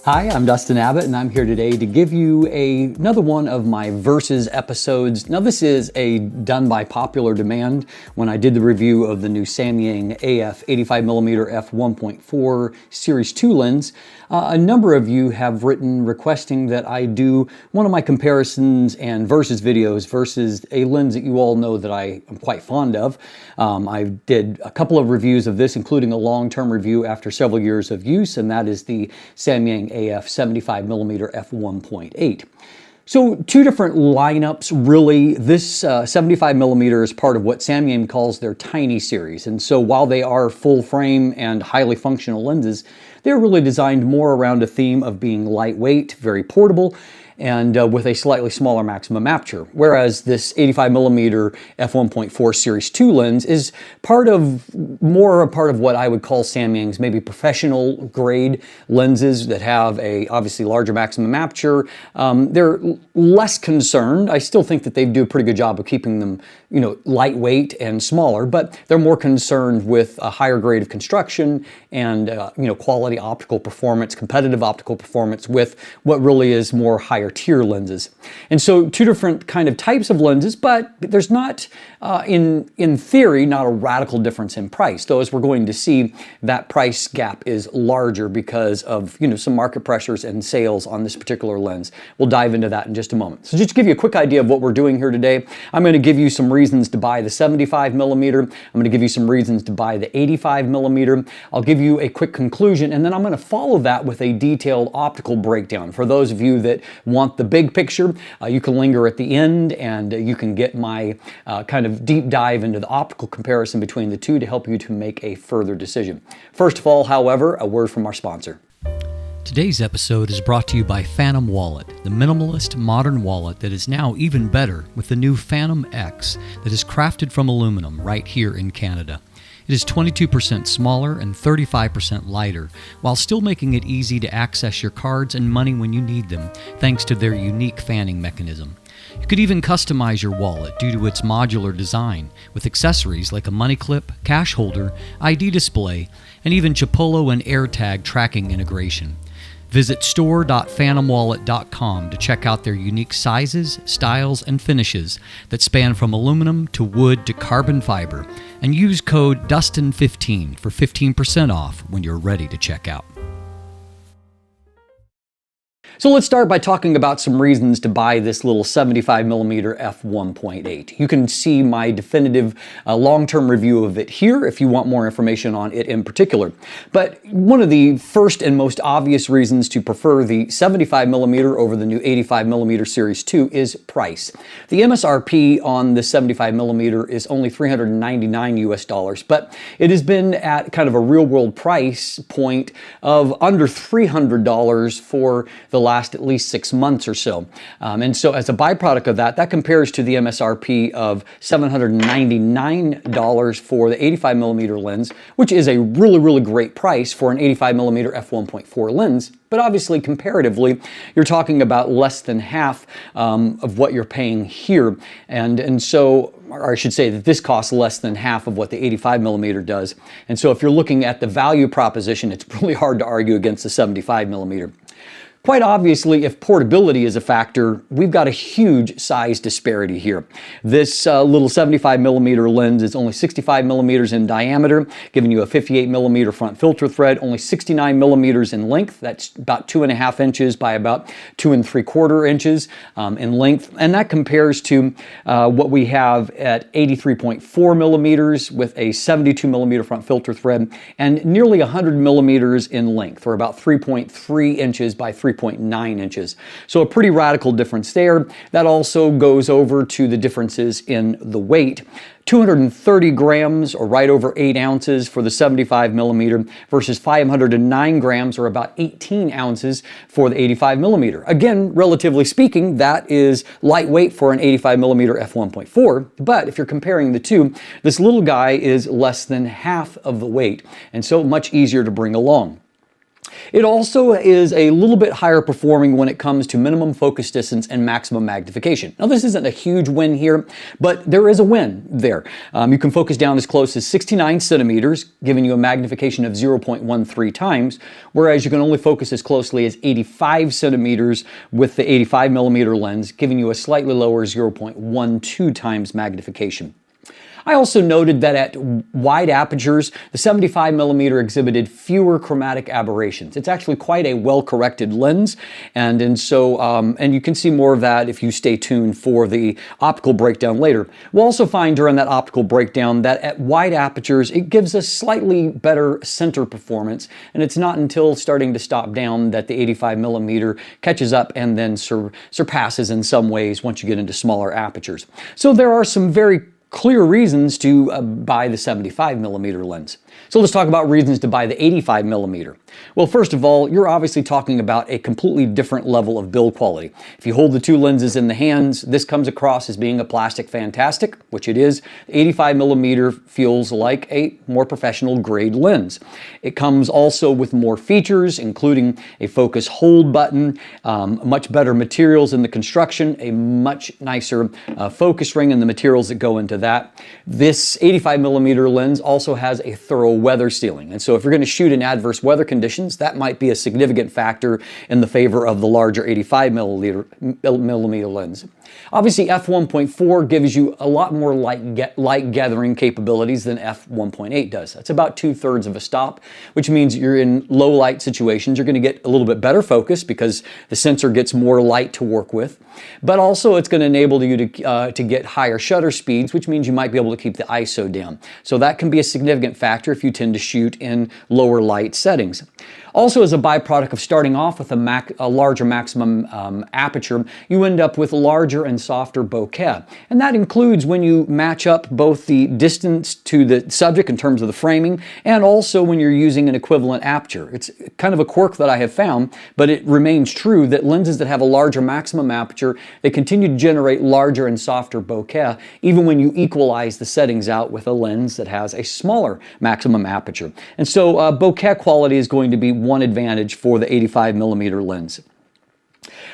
Hi, I'm Dustin Abbott, and I'm here today to give you another one of my Versus episodes. Now, this is done by popular demand when I did the review of the new Samyang AF 85mm F1.4 Series 2 lens. A number of you have written requesting that I do one of my comparisons and Versus videos versus a lens that you all know that I am quite fond of. I did a couple of reviews of this, including a long-term review after several years of use, and that is the Samyang AF 75mm F1.8. So two different lineups, really. This 75mm is part of what Samyang calls their tiny series. And so while they are full frame and highly functional lenses, they're really designed more around a theme of being lightweight, very portable, and with a slightly smaller maximum aperture. Whereas this 85mm F1.4 Series 2 lens is more a part of what I would call Samyang's maybe professional grade lenses that have a obviously larger maximum aperture. They're less concerned. I still think that they do a pretty good job of keeping them, lightweight and smaller, but they're more concerned with a higher grade of construction and quality optical performance, competitive optical performance with what really is more higher tier lenses. And so two different kind of types of lenses, but there's not, in theory, not a radical difference in price. Though as we're going to see, that price gap is larger because of some market pressures and sales on this particular lens. We'll dive into that in just a moment. So just to give you a quick idea of what we're doing here today, I'm going to give you some reasons to buy the 75mm. I'm going to give you some reasons to buy the 85mm. I'll give you a quick conclusion, and then I'm going to follow that with a detailed optical breakdown. For those of you that want the big picture, you can linger at the end and you can get my kind of deep dive into the optical comparison between the two to help you to make a further decision. First of all, however, a word from our sponsor. Today's episode is brought to you by Phantom Wallet, the minimalist modern wallet that is now even better with the new Phantom X that is crafted from aluminum right here in Canada. It is 22% smaller and 35% lighter, while still making it easy to access your cards and money when you need them, thanks to their unique fanning mechanism. You could even customize your wallet due to its modular design, with accessories like a money clip, cash holder, ID display, and even Chipolo and AirTag tracking integration. Visit store.phantomwallet.com to check out their unique sizes, styles, and finishes that span from aluminum to wood to carbon fiber, and use code DUSTIN15 for 15% off when you're ready to check out. So let's start by talking about some reasons to buy this little 75mm f1.8. You can see my definitive long-term review of it here if you want more information on it in particular. But one of the first and most obvious reasons to prefer the 75mm over the new 85mm Series 2 is price. The MSRP on the 75mm is only $399 US, but it has been at kind of a real-world price point of under $300 for the last at least 6 months or so. And so as a byproduct of that, that compares to the MSRP of $799 for the 85mm lens, which is a really, really great price for an 85mm f1.4 lens. But obviously, comparatively, you're talking about less than half of what you're paying here. And so, or I should say that this costs less than half of what the 85mm does. And so if you're looking at the value proposition, it's really hard to argue against the 75mm. Quite obviously, if portability is a factor, we've got a huge size disparity here. This little 75mm lens is only 65mm in diameter, giving you a 58mm front filter thread, only 69mm in length. That's about 2.5 inches by about 2 3/4 inches in length. And that compares to what we have at 83.4mm with a 72mm front filter thread and nearly 100mm in length, or about 3.3 inches by 3.9 inches. So a pretty radical difference there. That also goes over to the differences in the weight. 230 grams, or right over 8 ounces for the 75mm versus 509 grams, or about 18 ounces for the 85mm. Again, relatively speaking, that is lightweight for an 85mm f1.4, but if you're comparing the two, this little guy is less than half of the weight, and so much easier to bring along. It also is a little bit higher performing when it comes to minimum focus distance and maximum magnification. Now, this isn't a huge win here, but there is a win there. You can focus down as close as 69 centimeters, giving you a magnification of 0.13 times, whereas you can only focus as closely as 85 centimeters with the 85mm lens, giving you a slightly lower 0.12 times magnification. I also noted that at wide apertures, the 75mm exhibited fewer chromatic aberrations. It's actually quite a well-corrected lens, and you can see more of that if you stay tuned for the optical breakdown later. We'll also find during that optical breakdown that at wide apertures, it gives us slightly better center performance, and it's not until starting to stop down that the 85mm catches up and then surpasses in some ways once you get into smaller apertures. So there are some very clear reasons to buy the 75mm lens. So let's talk about reasons to buy the 85mm. Well, first of all, you're obviously talking about a completely different level of build quality. If you hold the two lenses in the hands, this comes across as being a plastic fantastic, which it is. The 85mm feels like a more professional grade lens. It comes also with more features, including a focus hold button, much better materials in the construction, a much nicer focus ring and the materials that go into that. This 85mm lens also has a thorough weather sealing, and so if you're going to shoot in adverse weather conditions, that might be a significant factor in the favor of the larger 85mm lens. Obviously, f1.4 gives you a lot more light gathering capabilities than f1.8 does. That's about 2/3 of a stop, which means you're in low light situations. You're going to get a little bit better focus because the sensor gets more light to work with. But also, it's going to enable you to get higher shutter speeds, which means you might be able to keep the ISO down. So that can be a significant factor if you tend to shoot in lower light settings. Also, as a byproduct of starting off with a larger maximum aperture, you end up with larger and softer bokeh. And that includes when you match up both the distance to the subject in terms of the framing, and also when you're using an equivalent aperture. It's kind of a quirk that I have found, but it remains true that lenses that have a larger maximum aperture, they continue to generate larger and softer bokeh, even when you equalize the settings out with a lens that has a smaller maximum aperture. And so bokeh quality is going to be one advantage for the 85mm lens.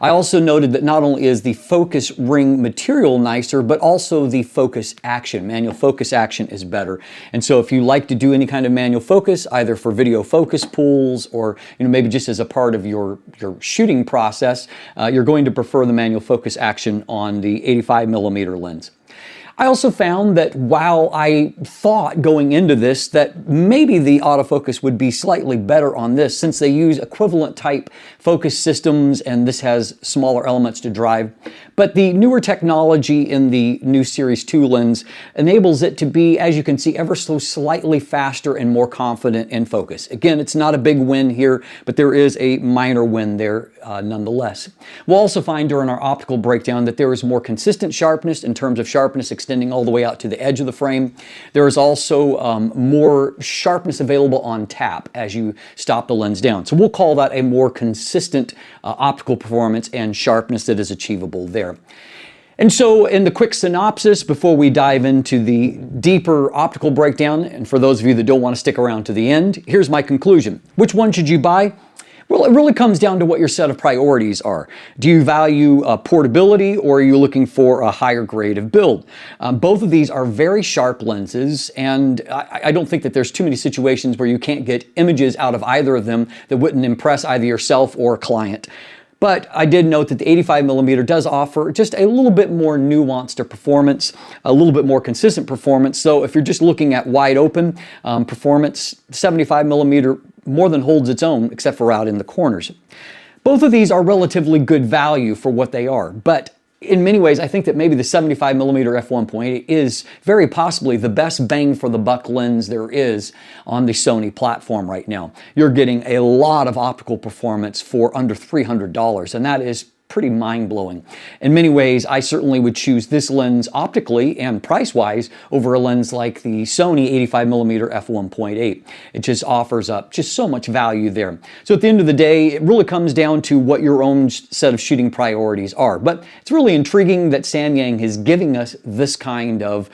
I also noted that not only is the focus ring material nicer, but also the focus action. Manual focus action is better. And so if you like to do any kind of manual focus, either for video focus pulls or maybe just as a part of your shooting process, you're going to prefer the manual focus action on the 85mm lens. I also found that while I thought going into this that maybe the autofocus would be slightly better on this since they use equivalent type focus systems and this has smaller elements to drive, but the newer technology in the new Series 2 lens enables it to be, as you can see, ever so slightly faster and more confident in focus. Again, it's not a big win here, but there is a minor win there nonetheless. We'll also find during our optical breakdown that there is more consistent sharpness in terms of sharpness extending all the way out to the edge of the frame. There is also more sharpness available on tap as you stop the lens down. So we'll call that a more consistent optical performance and sharpness that is achievable there. And so in the quick synopsis, before we dive into the deeper optical breakdown, and for those of you that don't want to stick around to the end, here's my conclusion. Which one should you buy? Well, it really comes down to what your set of priorities are. Do you value portability, or are you looking for a higher grade of build? Both of these are very sharp lenses, and I don't think that there's too many situations where you can't get images out of either of them that wouldn't impress either yourself or a client. But I did note that the 85mm does offer just a little bit more nuanced performance, a little bit more consistent performance. So if you're just looking at wide open performance, 75mm more than holds its own, except for out in the corners. Both of these are relatively good value for what they are, but in many ways, I think that maybe the 75mm f1.8 is very possibly the best bang for the buck lens there is on the Sony platform right now. You're getting a lot of optical performance for under $300, and that is pretty mind-blowing. In many ways, I certainly would choose this lens optically and price-wise over a lens like the Sony 85mm F1.8. It just offers up just so much value there. So at the end of the day, it really comes down to what your own set of shooting priorities are. But it's really intriguing that Samyang is giving us this kind of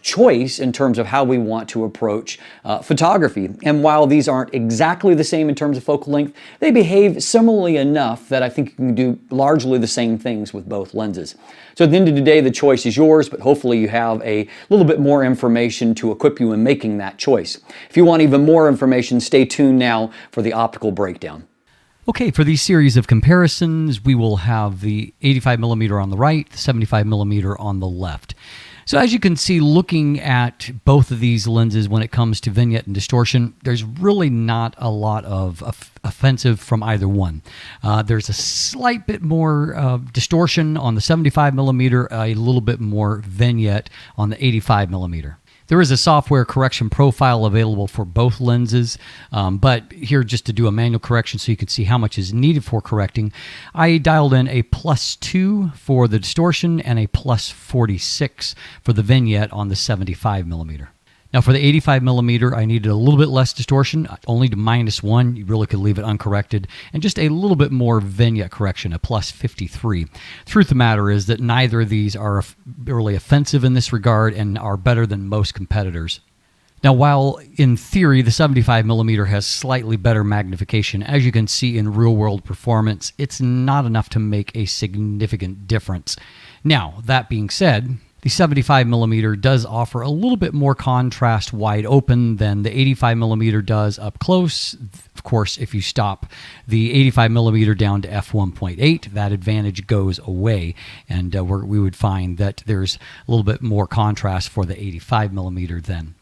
choice in terms of how we want to approach photography. And while these aren't exactly the same in terms of focal length, they behave similarly enough that I think you can do largely the same things with both lenses. So at the end of the day, the choice is yours, but hopefully you have a little bit more information to equip you in making that choice. If you want even more information, stay tuned now for the optical breakdown. Okay, for these series of comparisons, we will have the 85mm on the right, the 75mm on the left. So as you can see, looking at both of these lenses when it comes to vignette and distortion, there's really not a lot of offensive from either one. There's a slight bit more distortion on the 75mm, a little bit more vignette on the 85mm. There is a software correction profile available for both lenses, but here just to do a manual correction so you can see how much is needed for correcting, I dialed in a +2 for the distortion and a +46 for the vignette on the 75mm. Now for the 85mm, I needed a little bit less distortion, only to -1. You really could leave it uncorrected, and just a little bit more vignette correction, a +53. Truth of the matter is that neither of these are really offensive in this regard and are better than most competitors. Now, while in theory the 75mm has slightly better magnification, as you can see in real-world performance, it's not enough to make a significant difference. Now, that being said, the 75mm does offer a little bit more contrast wide open than the 85mm does up close. Of course, if you stop the 85mm down to f1.8, that advantage goes away, and we would find that there's a little bit more contrast for the 85mm then.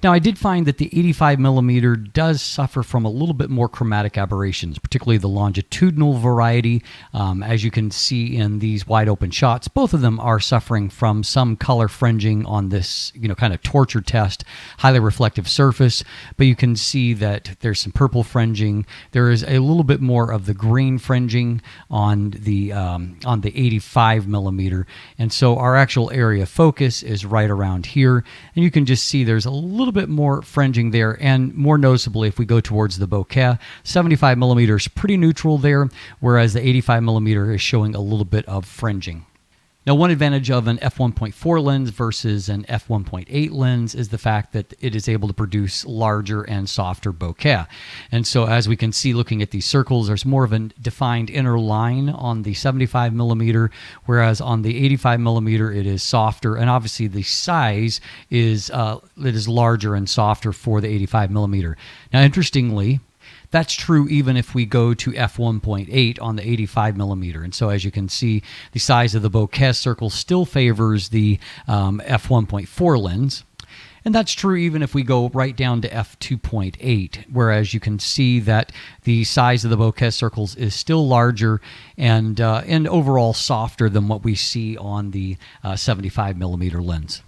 Now, I did find that the 85mm does suffer from a little bit more chromatic aberrations, particularly the longitudinal variety. As you can see in these wide open shots, both of them are suffering from some color fringing on this, kind of torture test, highly reflective surface. But you can see that there's some purple fringing. There is a little bit more of the green fringing on the 85mm, and so our actual area of focus is right around here, and you can just see there's a little bit more fringing there, and more noticeably if we go towards the bokeh, 75mm is pretty neutral there, whereas the 85mm is showing a little bit of fringing. Now, one advantage of an f1.4 lens versus an f1.8 lens is the fact that it is able to produce larger and softer bokeh. And so as we can see looking at these circles, there's more of a defined inner line on the 75mm, whereas on the 85mm it is softer, and obviously the size is it is larger and softer for the 85mm. Now, interestingly, that's true even if we go to f1.8 on the 85mm. And so as you can see, the size of the bokeh circle still favors the f1.4 lens. And that's true even if we go right down to f2.8, whereas you can see that the size of the bokeh circles is still larger and overall softer than what we see on the 75mm lens.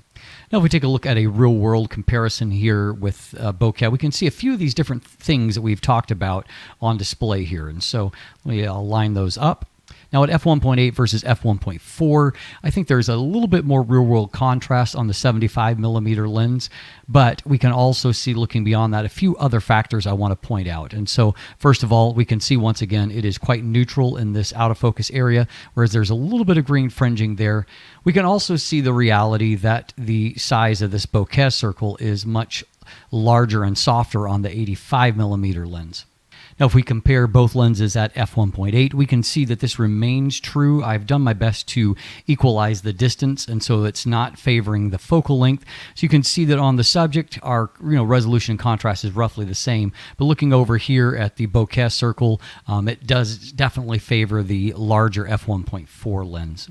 Now, if we take a look at a real-world comparison here with bokeh, we can see a few of these different things that we've talked about on display here. And so I'll line those up. Now, at f1.8 versus f1.4, I think there's a little bit more real-world contrast on the 75mm lens, but we can also see, looking beyond that, a few other factors I want to point out. And so, first of all, we can see once again it is quite neutral in this out-of-focus area, whereas there's a little bit of green fringing there. We can also see the reality that the size of this bokeh circle is much larger and softer on the 85mm lens. Now, if we compare both lenses at f1.8, we can see that this remains true. I've done my best to equalize the distance, and so it's not favoring the focal length. So you can see that on the subject, our resolution and contrast is roughly the same. But looking over here at the bokeh circle, it does definitely favor the larger f1.4 lens.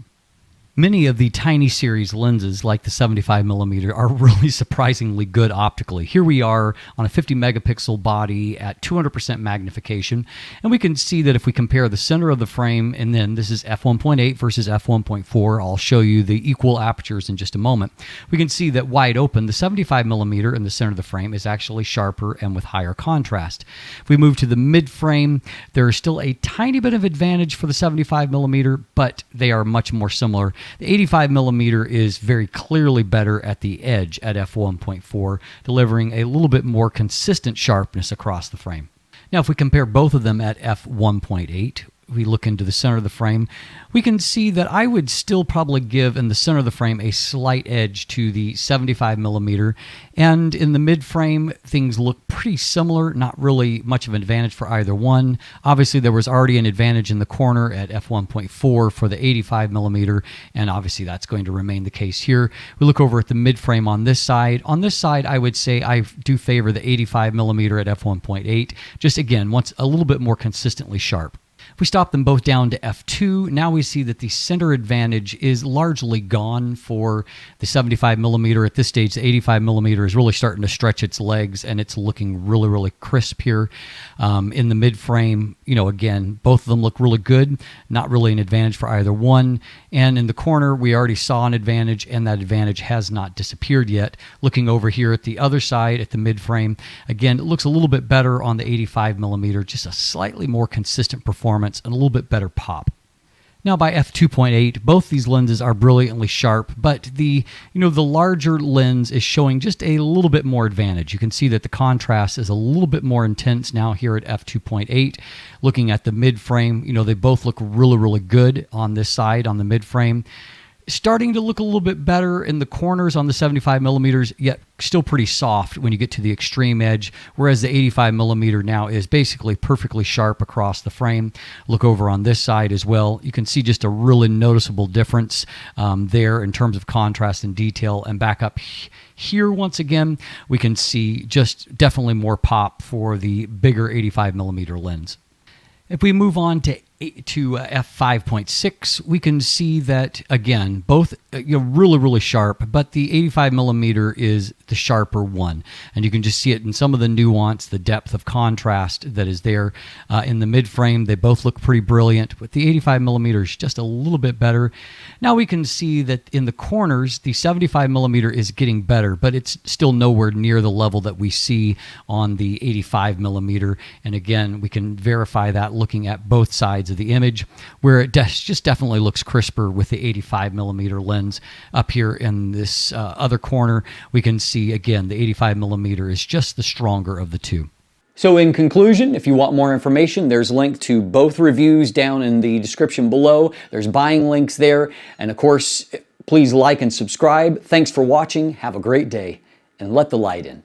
Many of the tiny series lenses, like the 75mm, are really surprisingly good optically. Here we are on a 50 megapixel body at 200% magnification, and we can see that if we compare the center of the frame, and then this is f1.8 versus f1.4, I'll show you the equal apertures in just a moment, we can see that wide open, the 75mm in the center of the frame is actually sharper and with higher contrast. If we move to the mid frame, there is still a tiny bit of advantage for the 75mm, but they are much more similar. The 85mm is very clearly better at the edge at f1.4, delivering a little bit more consistent sharpness across the frame. Now, if we compare both of them at f1.8, we look into the center of the frame, we can see that I would still probably give in the center of the frame a slight edge to the 75mm, and in the mid frame things look pretty similar, not really much of an advantage for either one. Obviously there was already an advantage in the corner at f1.4 for the 85mm, and obviously that's going to remain the case here. We look over at the mid frame on this side. On this side I would say I do favor the 85mm at f1.8, just again once a little bit more consistently sharp. If we stop them both down to f2, now we see that the center advantage is largely gone for the 75mm. At this stage, the 85mm is really starting to stretch its legs, and it's looking really, really crisp here. In the mid frame, again, both of them look really good, not really an advantage for either one. And in the corner, we already saw an advantage, and that advantage has not disappeared yet. Looking over here at the other side, at the mid frame, again, it looks a little bit better on the 85mm, just a slightly more consistent performance and a little bit better pop. Now by f2.8, both these lenses are brilliantly sharp, but the larger lens is showing just a little bit more advantage. You can see that the contrast is a little bit more intense now here at f2.8. Looking at the mid frame, they both look really, really good on this side, on the mid frame. Starting to look a little bit better in the corners on the 75mm, yet still pretty soft when you get to the extreme edge, whereas the 85mm now is basically perfectly sharp across the frame. Look over on this side as well. You can see just a really noticeable difference there in terms of contrast and detail. And back up here once again, we can see just definitely more pop for the bigger 85mm lens. If we move on to f5.6, we can see that, again, both really, really sharp, but the 85mm is the sharper one. And you can just see it in some of the nuance, the depth of contrast that is there. In the mid frame, they both look pretty brilliant, but the 85mm is just a little bit better. Now we can see that in the corners, the 75mm is getting better, but it's still nowhere near the level that we see on the 85mm. And again, we can verify that looking at both sides of the image, where it just definitely looks crisper with the 85mm lens. Up here in this other corner, we can see again the 85mm is just the stronger of the two. So in conclusion, if you want more information, there's a link to both reviews down in the description below. There's buying links there, and of course, please like and subscribe. Thanks for watching. Have a great day, and let the light in.